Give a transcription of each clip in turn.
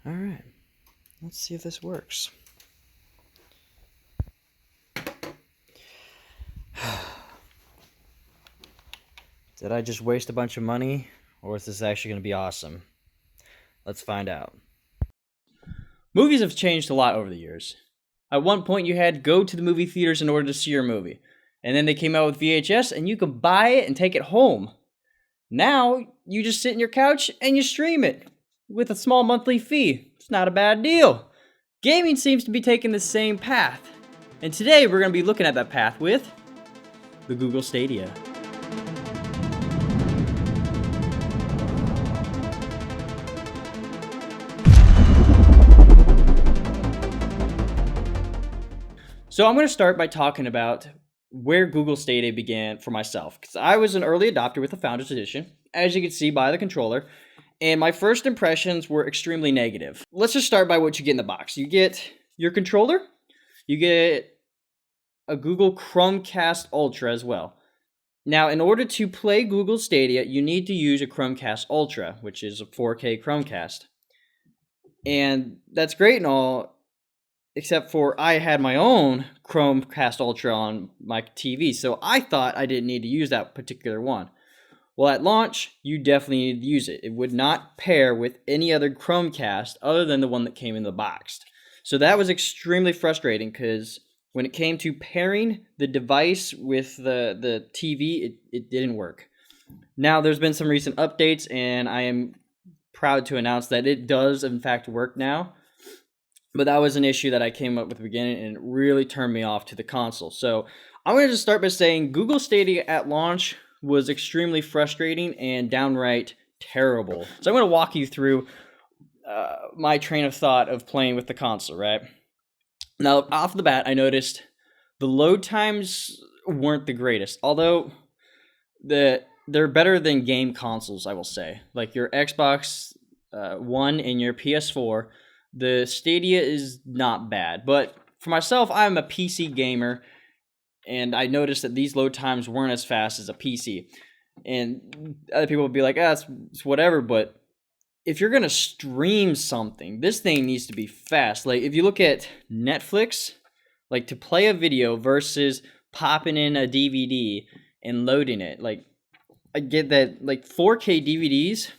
All right, let's see if this works. Did I just waste a bunch of money, or is this actually going to be awesome? Let's find out. Movies have changed a lot over the years. At one point, you had to go to the movie theaters in order to see your movie. And then they came out with VHS, and you could buy it and take it home. Now, you just sit in your couch and you stream it with a small monthly fee. It's not a bad deal. Gaming seems to be taking the same path. And today, we're going to be looking at that path with the Google Stadia. So I'm going to start by talking about where Google Stadia began for myself, because I was an early adopter with the Founders Edition, as you can see by the controller, and my first impressions were extremely negative. Let's just start by what you get in the box. You get your controller, you get a Google Chromecast Ultra as well. Now, in order to play Google Stadia, you need to use a Chromecast Ultra, which is a 4K Chromecast. And that's great and all, except for I had my own Chromecast Ultra on my TV, so I thought I didn't need to use that particular one. Well, at launch, you definitely needed to use it. It would not pair with any other Chromecast other than the one that came in the box. So that was extremely frustrating because when it came to pairing the device with the TV, it didn't work. Now, there's been some recent updates, and I am proud to announce that it does, in fact, work now. But that was an issue that I came up with at the beginning, and it really turned me off to the console. So I'm going to just start by saying Google Stadia at launch was extremely frustrating and downright terrible. So I'm going to walk you through my train of thought of playing with the console, right? Now, off the bat, I noticed the load times weren't the greatest, although they're better than game consoles, I will say. Like your Xbox One and your PS4, the Stadia is not bad, but for myself, I'm a PC gamer, and I noticed that these load times weren't as fast as a PC. And other people would be like, it's whatever, but if you're going to stream something, this thing needs to be fast. Like, if you look at Netflix, like, to play a video versus popping in a DVD and loading it, like, I get that, like, 4K DVDs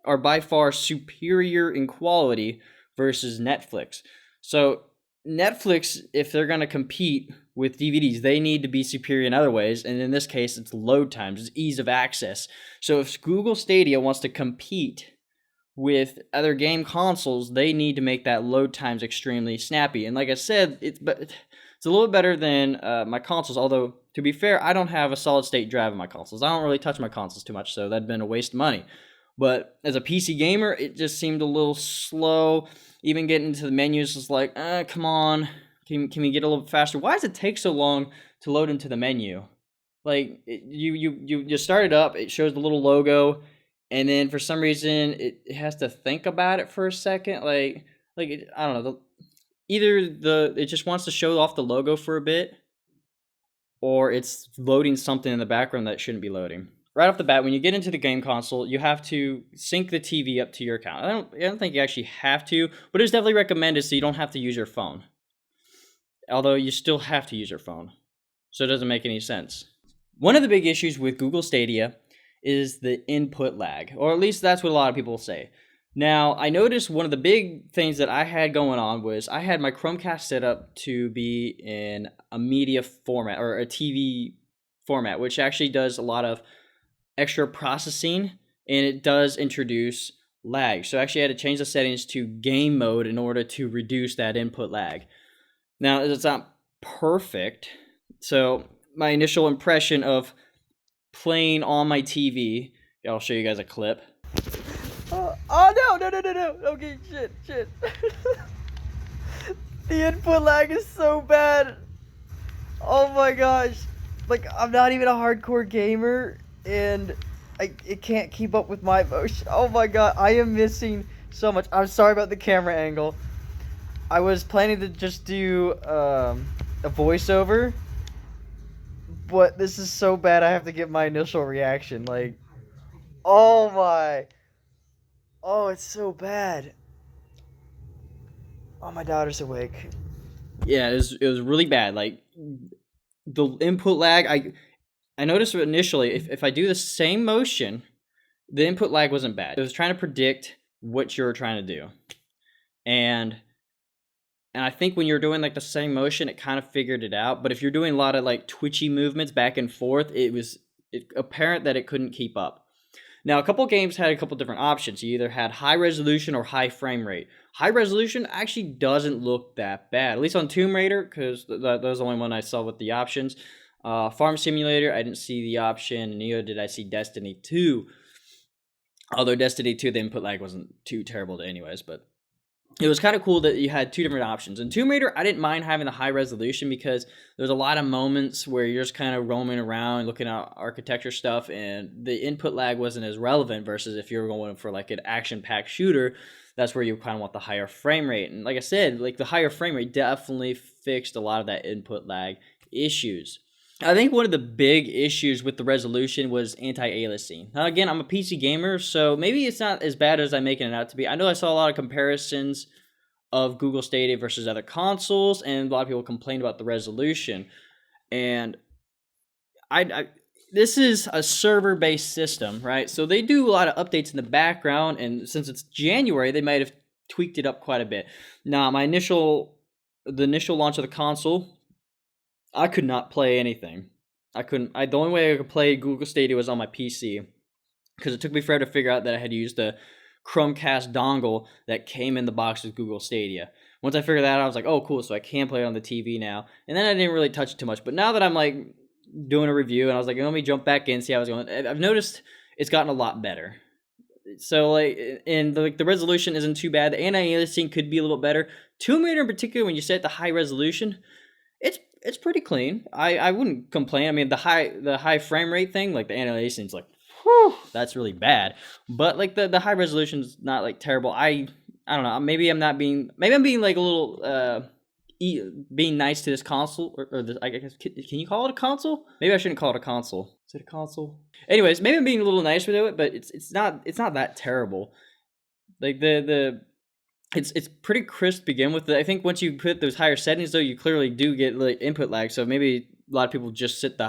are by far superior in quality versus Netflix. So Netflix, if they're going to compete with DVDs, they need to be superior in other ways. And in this case, it's load times, it's ease of access. So if Google Stadia wants to compete with other game consoles, they need to make that load times extremely snappy. And like I said, it's a little bit better than my consoles. Although, to be fair, I don't have a solid state drive in my consoles. I don't really touch my consoles too much, so that'd been a waste of money. But as a PC gamer, it just seemed a little slow. Even getting into the menus is like, come on, can we get a little bit faster? Why does it take so long to load into the menu? Like, you start it up, it shows the little logo, and then for some reason it has to think about it for a second. I don't know. It just wants to show off the logo for a bit, or it's loading something in the background that shouldn't be loading. Right off the bat, when you get into the game console, you have to sync the TV up to your account. I don't think you actually have to, but it's definitely recommended so you don't have to use your phone. Although you still have to use your phone, so it doesn't make any sense. One of the big issues with Google Stadia is the input lag, or at least that's what a lot of people say. Now, I noticed one of the big things that I had going on was I had my Chromecast set up to be in a media format, or a TV format, which actually does a lot of extra processing, and it does introduce lag. So I actually had to change the settings to game mode in order to reduce that input lag. Now, it's not perfect, so my initial impression of playing on my TV, I'll show you guys a clip. No. Okay, shit. The input lag is so bad. Oh my gosh. Like, I'm not even a hardcore gamer, and it can't keep up with my motion. Oh my god, I am missing so much. I'm sorry about the camera angle. I was planning to just do a voiceover, but this is so bad I have to get my initial reaction. Like, oh my. Oh, it's so bad. Oh, my daughter's awake. Yeah, it was really bad. Like the input lag, I noticed initially if I do the same motion, the input lag wasn't bad. It was trying to predict what you were trying to do. And I think when you're doing like the same motion, it kind of figured it out. But if you're doing a lot of like twitchy movements back and forth, it was apparent that it couldn't keep up. Now, a couple games had a couple different options. You either had high resolution or high frame rate. High resolution actually doesn't look that bad, at least on Tomb Raider, because that was the only one I saw with the options. Farm Simulator, I didn't see the option, and neither did I see Destiny 2. Although Destiny 2, the input lag wasn't too terrible to anyways, but it was kind of cool that you had two different options. In Tomb Raider, I didn't mind having the high resolution because there's a lot of moments where you're just kind of roaming around looking at architecture stuff, and the input lag wasn't as relevant versus if you're going for like an action-packed shooter, that's where you kind of want the higher frame rate. And like I said, like the higher frame rate definitely fixed a lot of that input lag issues. I think one of the big issues with the resolution was anti-aliasing. Now, again, I'm a PC gamer, so maybe it's not as bad as I'm making it out to be. I know I saw a lot of comparisons of Google Stadia versus other consoles, and a lot of people complained about the resolution. And this is a server-based system, right? So they do a lot of updates in the background, and since it's January, they might have tweaked it up quite a bit. Now, the initial launch of the console, I could not play anything. The only way I could play Google Stadia was on my PC, because it took me forever to figure out that I had to use the Chromecast dongle that came in the box with Google Stadia. Once I figured that out, I was like, oh, cool, so I can play it on the TV now. And then I didn't really touch it too much. But now that I'm like doing a review, and I was like, let me jump back in, see how it's going. I've noticed it's gotten a lot better. So like, and the resolution isn't too bad. The anti-aliasing could be a little better. Tomb Raider in particular, when you set the high resolution, it's pretty clean. I wouldn't complain. I mean, the high frame rate thing, like the anti-aliasing is like, whew, that's really bad. But like the high resolution is not like terrible. I don't know. Maybe I'm being like a little being nice to this console, or this, I guess, can you call it a console? Maybe I shouldn't call it a console. Is it a console? Anyways, maybe I'm being a little nice with it, but it's not that terrible. Like it's pretty crisp to begin with. I think once you put those higher settings, though, you clearly do get like input lag. So maybe a lot of people just set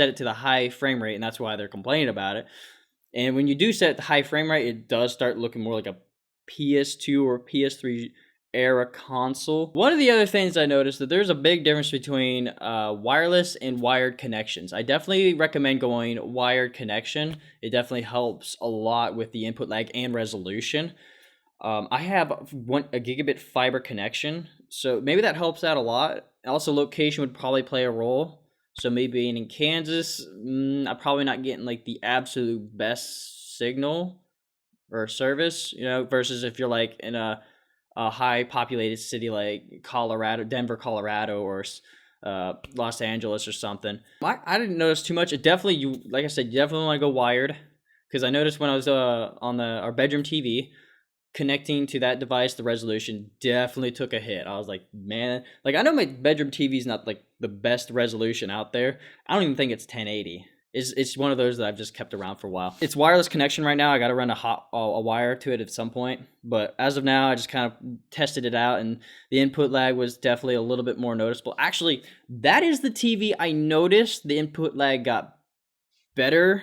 it to the high frame rate, and that's why they're complaining about it. And when you do set it to high frame rate, it does start looking more like a PS2 or PS3 era console. One of the other things I noticed that there's a big difference between wireless and wired connections. I definitely recommend going wired connection. It definitely helps a lot with the input lag and resolution. I have a gigabit fiber connection, so maybe that helps out a lot. Also, location would probably play a role. So maybe being in Kansas, I'm probably not getting like the absolute best signal or service, versus if you're like in a high populated city like Colorado, Denver, Colorado, or Los Angeles or something. I didn't notice too much. It definitely, like I said, you definitely want to go wired, because I noticed when I was on our bedroom TV, connecting to that device, the resolution definitely took a hit. I was like, man, like I know my bedroom TV is not like the best resolution out there. I don't even think it's 1080. It's one of those that I've just kept around for a while. It's wireless connection right now. I got to run a wire to it at some point, but as of now, I just kind of tested it out, and the input lag was definitely a little bit more noticeable. Actually, that is the TV I noticed the input lag got better,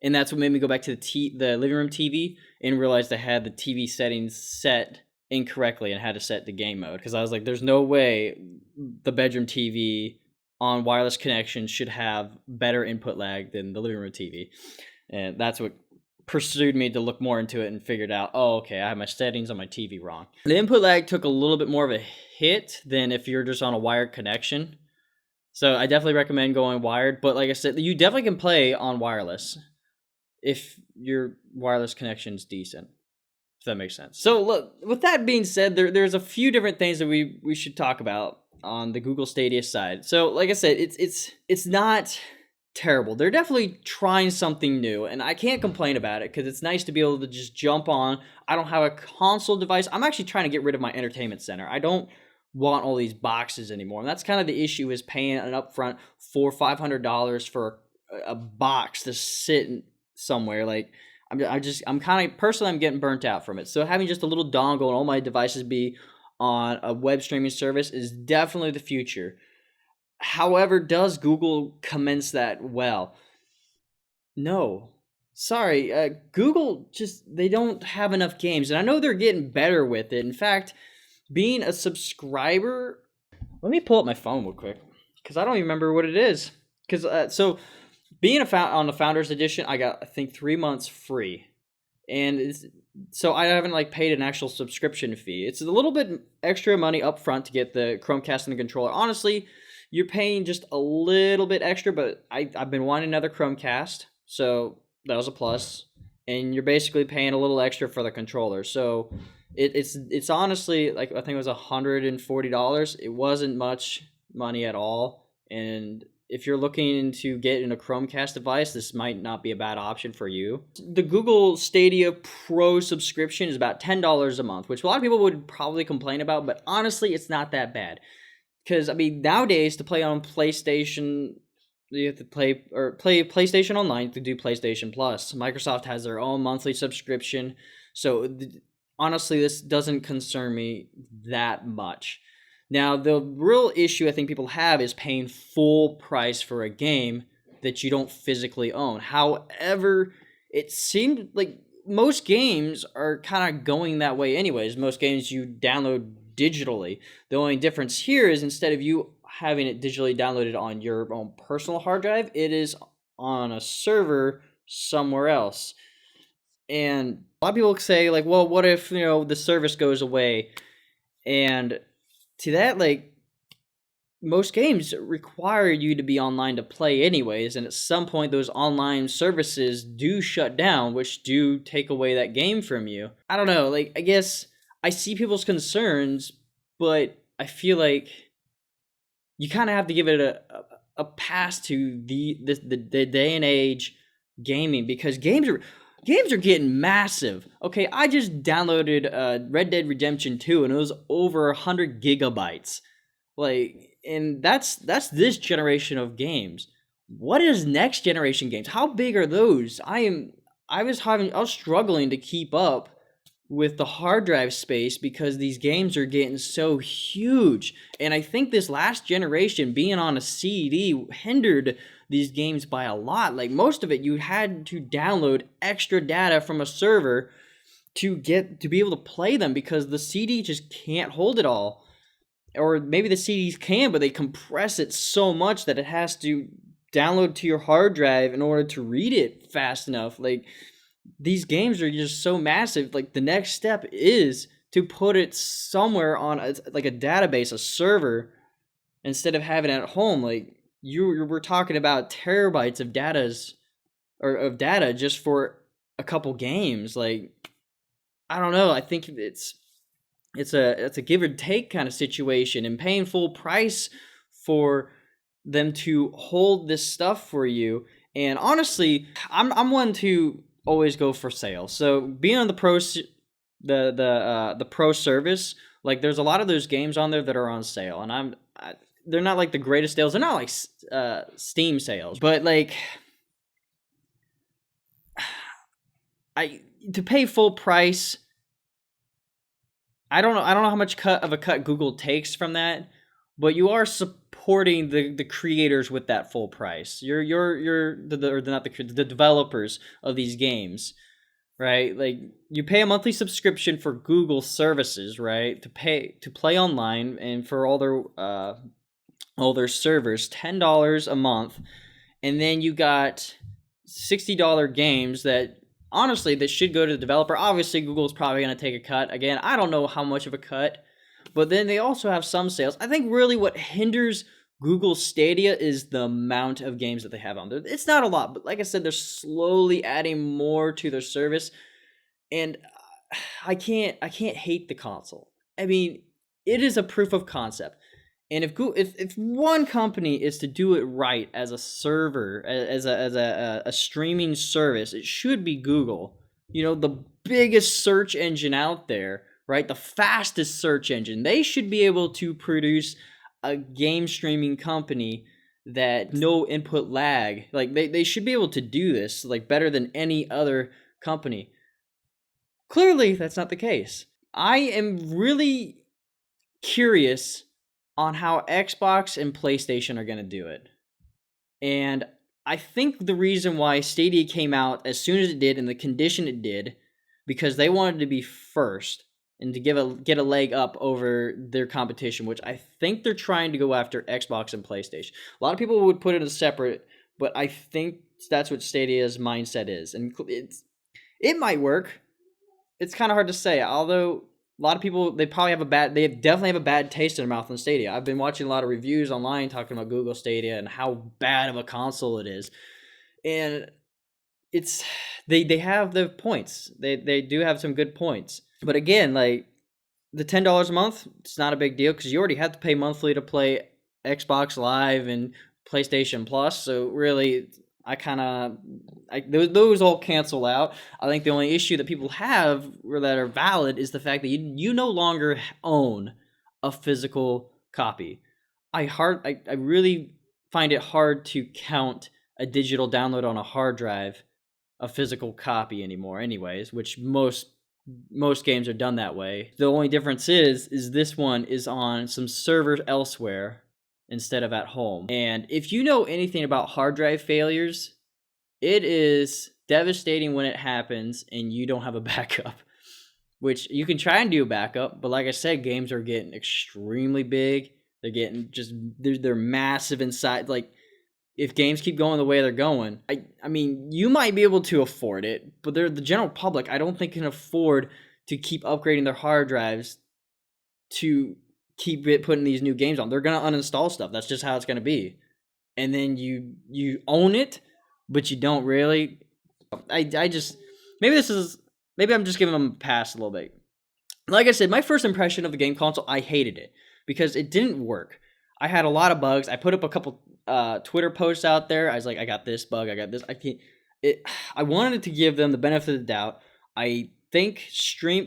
and that's what made me go back to the living room TV and realized I had the TV settings set incorrectly and had to set the game mode, because I was like, there's no way the bedroom TV on wireless connection should have better input lag than the living room TV. And that's what pursued me to look more into it and figured out, oh, okay, I have my settings on my TV wrong. The input lag took a little bit more of a hit than if you're just on a wired connection. So I definitely recommend going wired, but like I said, you definitely can play on wireless if your wireless connection is decent, if that makes sense. So look, with that being said, there's a few different things that we should talk about on the Google Stadia side. So like I said, it's not terrible. They're definitely trying something new, and I can't complain about it, because it's nice to be able to just jump on. I don't have a console device. I'm actually trying to get rid of my entertainment center. I don't want all these boxes anymore, and that's kind of the issue, is paying an upfront $400-$500 for a box to sit somewhere. Like I'm kind of personally, I'm getting burnt out from it. So having just a little dongle and all my devices be on a web streaming service is definitely the future. However, does Google commence that well? No. Sorry, Google just, they don't have enough games, and I know they're getting better with it. In fact, being a subscriber, let me pull up my phone real quick because I don't even remember what it is. Because so being on the Founders Edition, I got, I think, 3 months free, and so I haven't like paid an actual subscription fee. It's a little bit extra money up front to get the Chromecast and the controller. Honestly, you're paying just a little bit extra, but I've been wanting another Chromecast, so that was a plus. And you're basically paying a little extra for the controller. So it's honestly, like, I think it was $140. It wasn't much money at all. And if you're looking into getting a Chromecast device, this might not be a bad option for you. The Google Stadia Pro subscription is about $10 a month, which a lot of people would probably complain about, but honestly, it's not that bad. Because, I mean, nowadays, to play on PlayStation, you have to play PlayStation Online to do PlayStation Plus. Microsoft has their own monthly subscription. So, honestly, this doesn't concern me that much. Now, the real issue I think people have is paying full price for a game that you don't physically own. However, it seemed like most games are kind of going that way anyways. Most games you download digitally. The only difference here is, instead of you having it digitally downloaded on your own personal hard drive, it is on a server somewhere else. And a lot of people say, like, well, what if, the service goes away? And to that, like, most games require you to be online to play anyways, and at some point those online services do shut down, which do take away that game from you. I don't know, like, I guess I see people's concerns, but I feel like you kind of have to give it a pass to the day and age gaming, because games are getting massive. Okay, I just downloaded Red Dead Redemption 2, and it was over 100 gigabytes. Like, and that's this generation of games. What is next generation games? How big are those? I was struggling to keep up with the hard drive space because these games are getting so huge. And I think this last generation, being on a CD, hindered these games by a lot. Like, most of it, you had to download extra data from a server to be able to play them, because the CD just can't hold it all. Or maybe the CDs can, but they compress it so much that it has to download to your hard drive in order to read it fast enough. Like, these games are just so massive. Like, the next step is to put it somewhere on a database, a server, instead of having it at home. Like, we're talking about terabytes of data just for a couple games. Like, I don't know. I think it's a give or take kind of situation, and paying full price for them to hold this stuff for you. And honestly, I'm one to always go for sales. So being on the pro service, like, there's a lot of those games on there that are on sale, and they're not like the greatest sales. They're not like Steam sales, but like, to pay full price, I don't know how much cut Google takes from that, but you are supporting the creators with that full price. You're the developers of these games, right? Like, you pay a monthly subscription for Google services, right? To play online, and for all their servers, $10 a month, and then you got $60 games that, honestly, that should go to the developer. Obviously, Google's probably going to take a cut. Again, I don't know how much of a cut, but then they also have some sales. I think really what hinders Google Stadia is the amount of games that they have on there. It's not a lot, but like I said, they're slowly adding more to their service, and I can't hate the console. I mean, it is a proof of concept. And if one company is to do it right as a server, as a streaming service, it should be Google. The biggest search engine out there, right? The fastest search engine. They should be able to produce a game streaming company that no input lag. Like, they should be able to do this, like, better than any other company. Clearly, that's not the case. I am really curious on how Xbox and PlayStation are going to do it. And I think the reason why Stadia came out as soon as it did in the condition it did, because they wanted to be first and to get a leg up over their competition, which I think they're trying to go after Xbox and PlayStation. A lot of people would put it as separate, but I think that's what Stadia's mindset is, and it might work. It's kind of hard to say, although a lot of people they definitely have a bad taste in their mouth on Stadia. I've been watching a lot of reviews online talking about Google Stadia and how bad of a console it is, and it's they have the points. They do have some good points, but again, like the $10 a month, it's not a big deal because you already have to pay monthly to play Xbox Live and PlayStation Plus. So really, those all cancel out. I think the only issue that people have that are valid is the fact that you no longer own a physical copy. I really find it hard to count a digital download on a hard drive a physical copy anymore, anyways, which most games are done that way. The only difference is this one is on some server elsewhere instead of at home. And if you know anything about hard drive failures, it is devastating when it happens and you don't have a backup, which you can try and do a backup, but like I said, games are getting extremely big. They're getting they're massive inside. Like, if games keep going the way they're going, I mean, you might be able to afford it, but the general public, I don't think, can afford to keep upgrading their hard drives to keep putting these new games on. They're going to uninstall stuff. That's just how it's going to be. And then you own it, but you don't really. Maybe I'm just giving them a pass a little bit. Like I said, my first impression of the game console, I hated it because it didn't work. I had a lot of bugs. I put up a couple Twitter posts out there. I was like, I got this bug. I got this. I wanted to give them the benefit of the doubt. I think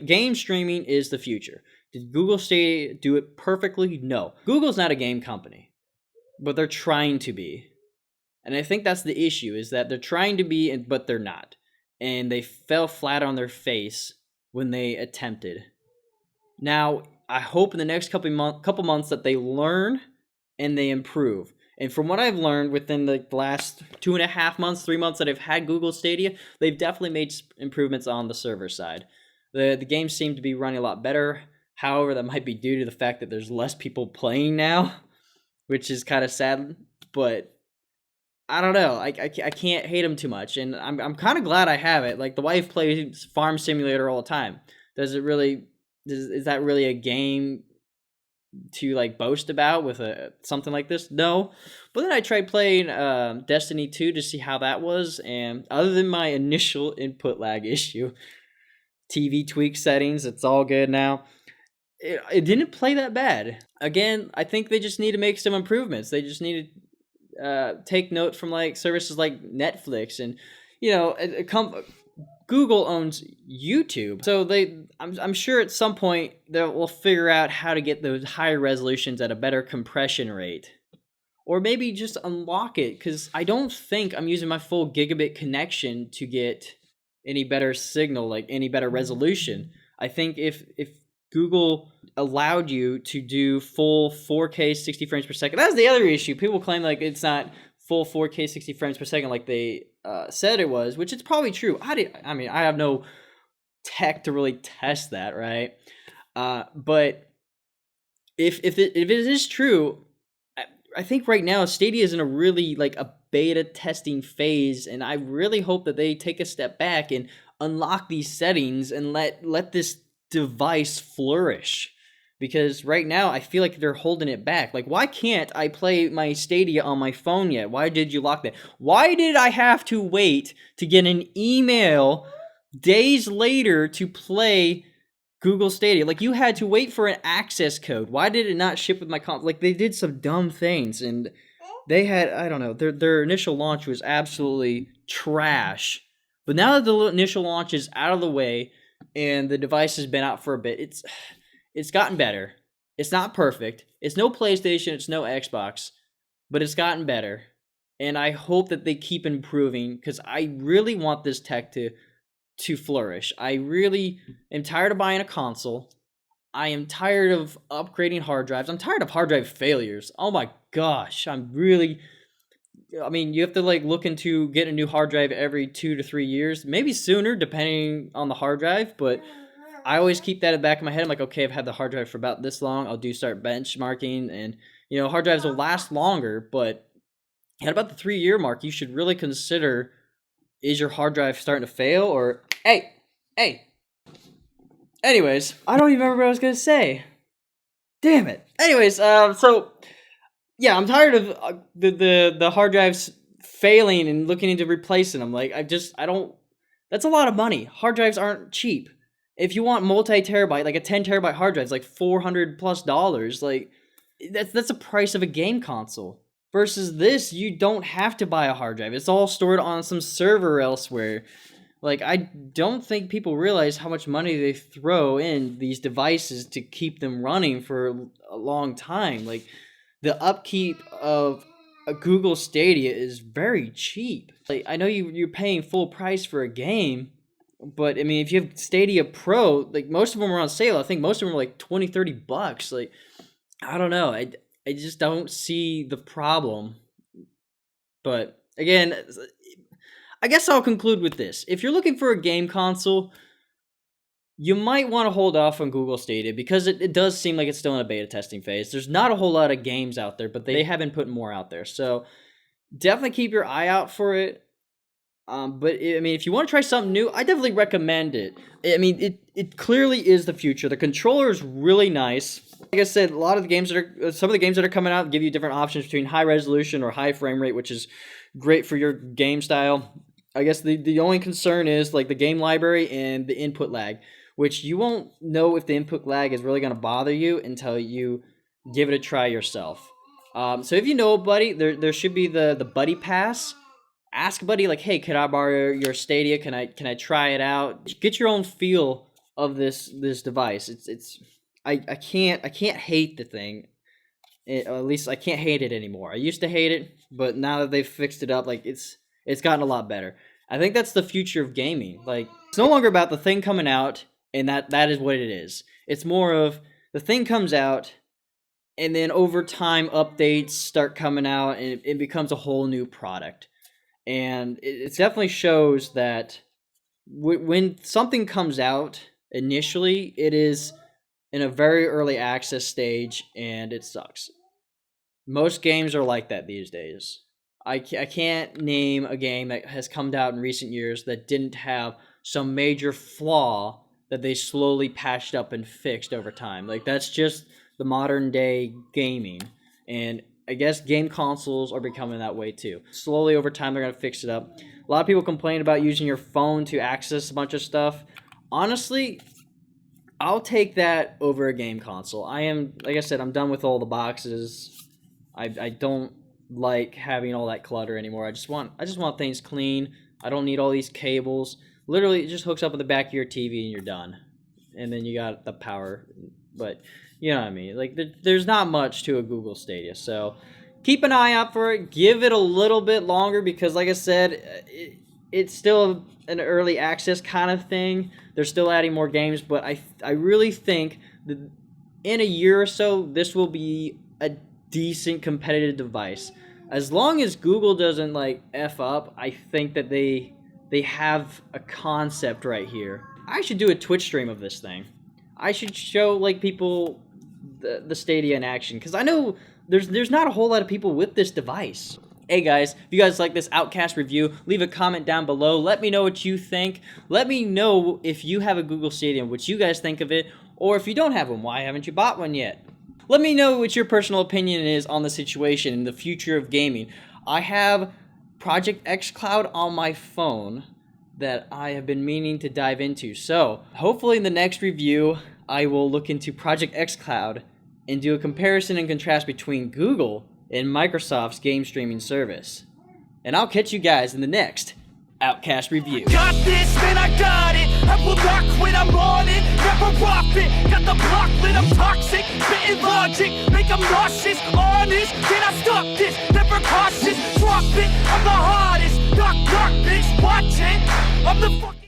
game streaming is the future. Did Google Stadia do it perfectly? No. Google's not a game company, but they're trying to be. And I think that's the issue, is that they're trying to be, but they're not. And they fell flat on their face when they attempted. Now, I hope in the next couple months that they learn and they improve. And from what I've learned within the last 2.5 months, 3 months that I've had Google Stadia, they've definitely made improvements on the server side. The games seem to be running a lot better. However, that might be due to the fact that there's less people playing now, which is kind of sad. But I don't know. I can't hate them too much, and I'm kind of glad I have it. Like, the wife plays Farm Simulator all the time. Is that really a game to like boast about with something like this? No. But then I tried playing Destiny 2 to see how that was, and other than my initial input lag issue, TV tweak settings, it's all good now. It didn't play that bad. Again, I think they just need to make some improvements. They just need to take note from like services like Netflix, and Google owns YouTube, so I'm sure at some point they'll figure out how to get those higher resolutions at a better compression rate, or maybe just unlock it, because I don't think I'm using my full gigabit connection to get any better signal, like any better resolution. I think if Google allowed you to do full 4K 60 frames per second, that's the other issue. People claim like it's not full 4K 60 frames per second like they said it was, which it's probably true. I have no tech to really test that, right? But if it is true, I think right now Stadia is in a really like a beta testing phase, and I really hope that they take a step back and unlock these settings and let this device flourish. Because right now, I feel like they're holding it back. Like, why can't I play my Stadia on my phone yet? Why did you lock that? Why did I have to wait to get an email days later to play Google Stadia? Like, you had to wait for an access code. Why did it not ship with my console? Like, they did some dumb things, and they had, I don't know, their initial launch was absolutely trash. But now that the initial launch is out of the way and the device has been out for a bit, it's gotten better. It's not perfect. It's no PlayStation. It's no Xbox. But it's gotten better. And I hope that they keep improving, because I really want this tech to flourish. I really am tired of buying a console. I am tired of upgrading hard drives. I'm tired of hard drive failures. Oh my gosh, I mean, you have to like look into getting a new hard drive every 2 to 3 years, maybe sooner, depending on the hard drive. But I always keep that in the back of my head. I'm like, okay, I've had the hard drive for about this long. I'll start benchmarking, and hard drives will last longer. But at about the 3 year mark, you should really consider: is your hard drive starting to fail? Or hey. Anyways, I don't even remember what I was gonna say. Damn it. Anyways, so yeah, I'm tired of the hard drives failing and looking into replacing them. Like, I don't. That's a lot of money. Hard drives aren't cheap. If you want multi-terabyte, like a 10 terabyte hard drive, it's like $400+. Like, that's the price of a game console. Versus this, you don't have to buy a hard drive. It's all stored on some server elsewhere. Like, I don't think people realize how much money they throw in these devices to keep them running for a long time. Like, the upkeep of a Google Stadia is very cheap. Like, I know you're paying full price for a game, but I mean, if you have Stadia Pro, like, most of them are on sale. I think most of them are like $20-$30. Like, I don't know. I just don't see the problem. But again, I guess I'll conclude with this. If you're looking for a game console, you might want to hold off on Google Stadia because it does seem like it's still in a beta testing phase. There's not a whole lot of games out there, but they have been putting more out there. So definitely keep your eye out for it. But I mean, if you want to try something new, I definitely recommend it. I mean, it clearly is the future. The controller is really nice. Like I said, some of the games that are coming out give you different options between high resolution or high frame rate, which is great for your game style. I guess the only concern is like the game library and the input lag, which you won't know if the input lag is really going to bother you until you give it a try yourself. So if you know a buddy, there should be the buddy pass. Ask a buddy like, hey, can I borrow your Stadia? Can I try it out? Get your own feel of this device. I can't hate the thing. At least I can't hate it anymore. I used to hate it, but now that they've fixed it up, like it's gotten a lot better. I think that's the future of gaming. Like, it's no longer about the thing coming out, and that is what it is. It's more of the thing comes out, and then over time, updates start coming out, and it becomes a whole new product. And it definitely shows that when something comes out initially, it is in a very early access stage, and it sucks. Most games are like that these days. I can't name a game that has come out in recent years that didn't have some major flaw that they slowly patched up and fixed over time. Like, that's just the modern day gaming. And I guess game consoles are becoming that way too. Slowly over time, they're going to fix it up. A lot of people complain about using your phone to access a bunch of stuff. Honestly, I'll take that over a game console. Like I said, I'm done with all the boxes. I don't like having all that clutter anymore. I just want things clean. I don't need all these cables. Literally, it just hooks up in the back of your TV and you're done. And then you got the power. But you know what I mean. Like, there's not much to a Google Stadia. So keep an eye out for it. Give it a little bit longer because, like I said, it's still an early access kind of thing. They're still adding more games, but I really think that in a year or so, this will be a decent competitive device. As long as Google doesn't like F up, I think that they have a concept right here. I should do a Twitch stream of this thing. I should show like people the Stadia in action, because I know there's not a whole lot of people with this device. Hey guys, if you guys like this Outcast review, leave a comment down below. Let me know what you think. Let me know if you have a Google Stadia, what you guys think of it, or if you don't have one, why haven't you bought one yet? Let me know what your personal opinion is on the situation and the future of gaming. I have Project xCloud on my phone that I have been meaning to dive into. So hopefully in the next review, I will look into Project xCloud and do a comparison and contrast between Google and Microsoft's game streaming service. And I'll catch you guys in the next Outcast review. Got this, man, I got it. I will not quit, I'm on it. Never off it. Got the block lit, I'm toxic. Spitting logic, make them nauseous. Honest, can I stop this? Never cautious, drop it. I'm the hardest. Knock, knock, bitch, watch it. I'm the fucking